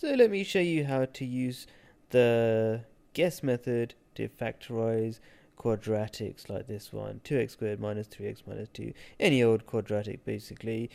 So let me show you how to use the guess method to factorize quadratics like this one. 2x squared minus 3x minus 2. Any old quadratic basically.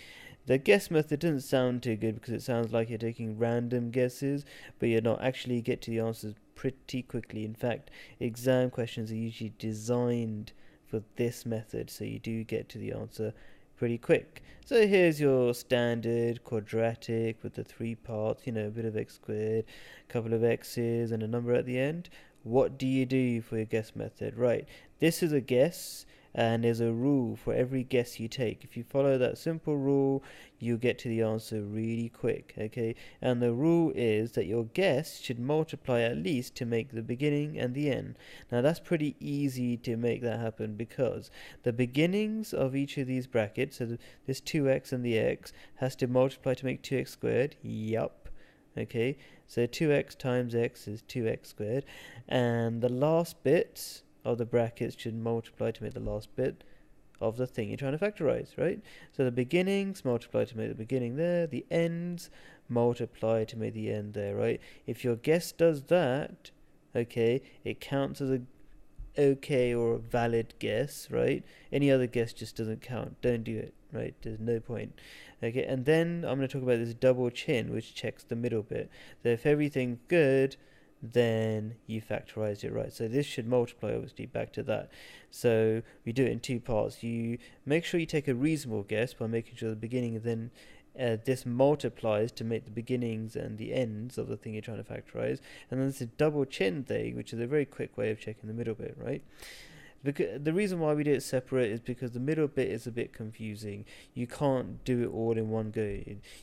The guess method doesn't sound too good because it sounds like you're taking random guesses, but you're not. Actually get to the answers pretty quickly. In fact, exam questions are usually designed for this method, so you do get to the answer pretty quick. So here's your standard quadratic with the three parts, a bit of x squared, a couple of x's, and a number at the end. What do you do for your guess method? Right, this is a guess, and there's a rule for every guess you take. If you follow that simple rule, you get to the answer really quick, okay? And the rule is that your guess should multiply at least to make the beginning and the end. Now that's pretty easy to make that happen because the beginnings of each of these brackets, so this 2x and the x, has to multiply to make 2x squared. Yup. Okay, so 2x times x is 2x squared, and the last bits of the brackets should multiply to make the last bit of the thing you're trying to factorize, right? So the beginnings multiply to make the beginning there, the ends multiply to make the end there, right? If your guess does that, okay, it counts as a okay or a valid guess, right? Any other guess just doesn't count. Don't do it, right? There's no point. Okay, and then I'm going to talk about this double chin, which checks the middle bit. So if everything's good, then you factorize it right. So this should multiply obviously back to that. So we do it in two parts. You make sure you take a reasonable guess by making sure the beginning and then this multiplies to make the beginnings and the ends of the thing you're trying to factorize. And then there's a double chin thing, which is a very quick way of checking the middle bit, right? Because the reason why we do it separate is because the middle bit is a bit confusing. You can't do it all in one go.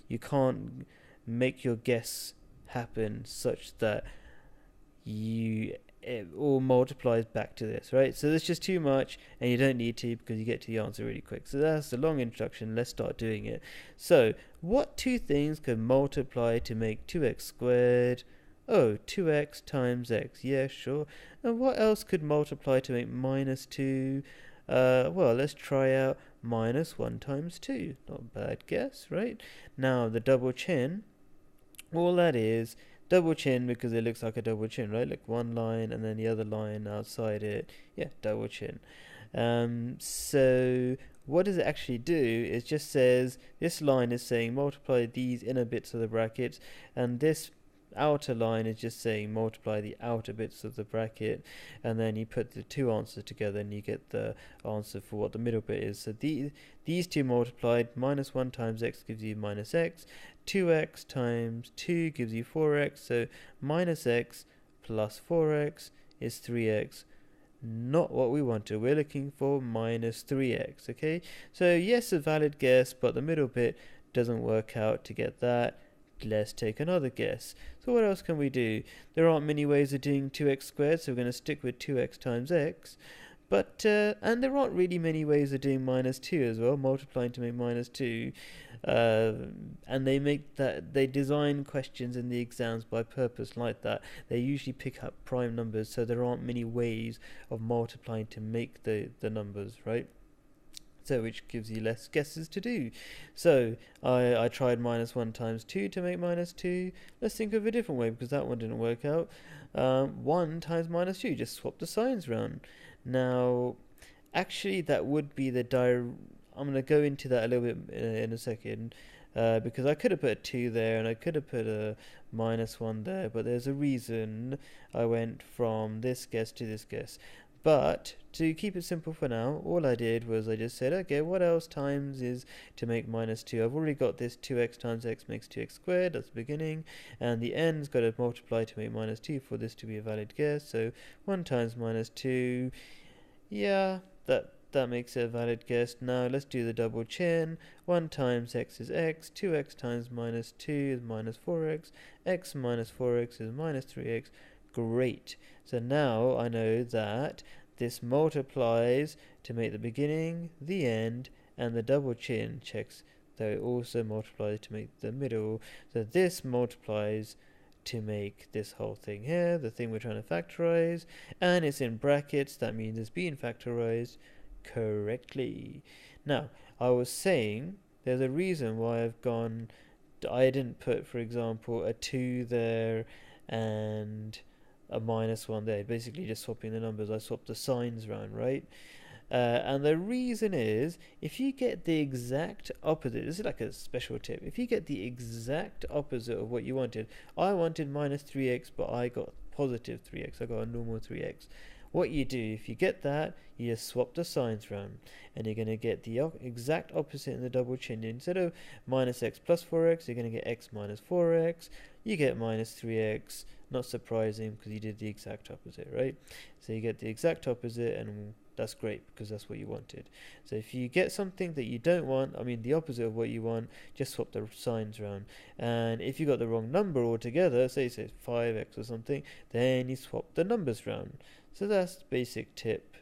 You can't make your guess happen such that it all multiplies back to this, right? So there's just too much, and you don't need to because you get to the answer really quick. So that's the long introduction. Let's start doing it. So what two things could multiply to make 2x squared? Oh, 2x times x. Yeah, sure. And what else could multiply to make minus 2? Well, let's try out minus 1 times 2. Not a bad guess, right? Now, the double chin, all that is double chin because it looks like a double chin, right? Like one line and then the other line outside it. Yeah, double chin. So what does it actually do? It just says this line is saying multiply these inner bits of the brackets, and this outer line is just saying multiply the outer bits of the bracket, and then you put the two answers together and you get the answer for what the middle bit is. So these two multiplied, minus 1 times x gives you minus x, 2x times 2 gives you 4x, so minus x plus 4x is 3x. Not what we wanted. We're looking for minus 3x, okay? So yes, a valid guess, but the middle bit doesn't work out to get that. Let's take another guess. So what else can we do? There aren't many ways of doing 2x squared, so we're going to stick with 2x times x. But and there aren't really many ways of doing minus 2 as well, multiplying to make minus 2. And they design questions in the exams by purpose like that. They usually pick up prime numbers, so there aren't many ways of multiplying to make the numbers, right? So which gives you less guesses to do. So I tried minus 1 times 2 to make minus 2. Let's think of a different way because that one didn't work out. 1 times minus 2, just swap the signs around. Now, actually that would be I'm going to go into that a little bit in a second. Because I could have put a 2 there and I could have put a minus 1 there, but there's a reason I went from this guess to this guess. But to keep it simple for now, all I did was I just said, okay, what else times is to make minus 2? I've already got this 2x times x makes 2x squared, that's the beginning, and the end's got to multiply to make minus 2 for this to be a valid guess. So 1 times minus 2, yeah, that makes it a valid guess. Now let's do the double chin. 1 times x is x, 2x times minus 2 is minus 4x, x minus 4x is minus 3x. Great. So now I know that this multiplies to make the beginning, the end, and the double chin checks that it also multiplies to make the middle. So this multiplies to make this whole thing here, the thing we're trying to factorize, and it's in brackets. That means it's being factorized correctly. Now, I was saying there's a reason why I've gone I didn't put, for example, a 2 there and a -1 there. Basically just swapping the numbers. I swapped the signs around, right? And the reason is, if you get the exact opposite, this is like a special tip, if you get the exact opposite of what you wanted, I wanted -3x, but I got positive 3x, I got a normal 3x. What you do, if you get that, you just swap the signs around, and you're going to get the exact opposite in the double chain. Instead of -x plus 4x, you're going to get x minus 4x, you get -3x, not surprising because you did the exact opposite, right? So you get the exact opposite, and that's great because that's what you wanted. So if you get something that you don't want, I mean the opposite of what you want, just swap the signs around. And if you got the wrong number altogether, say 5x or something, then you swap the numbers around. So that's the basic tip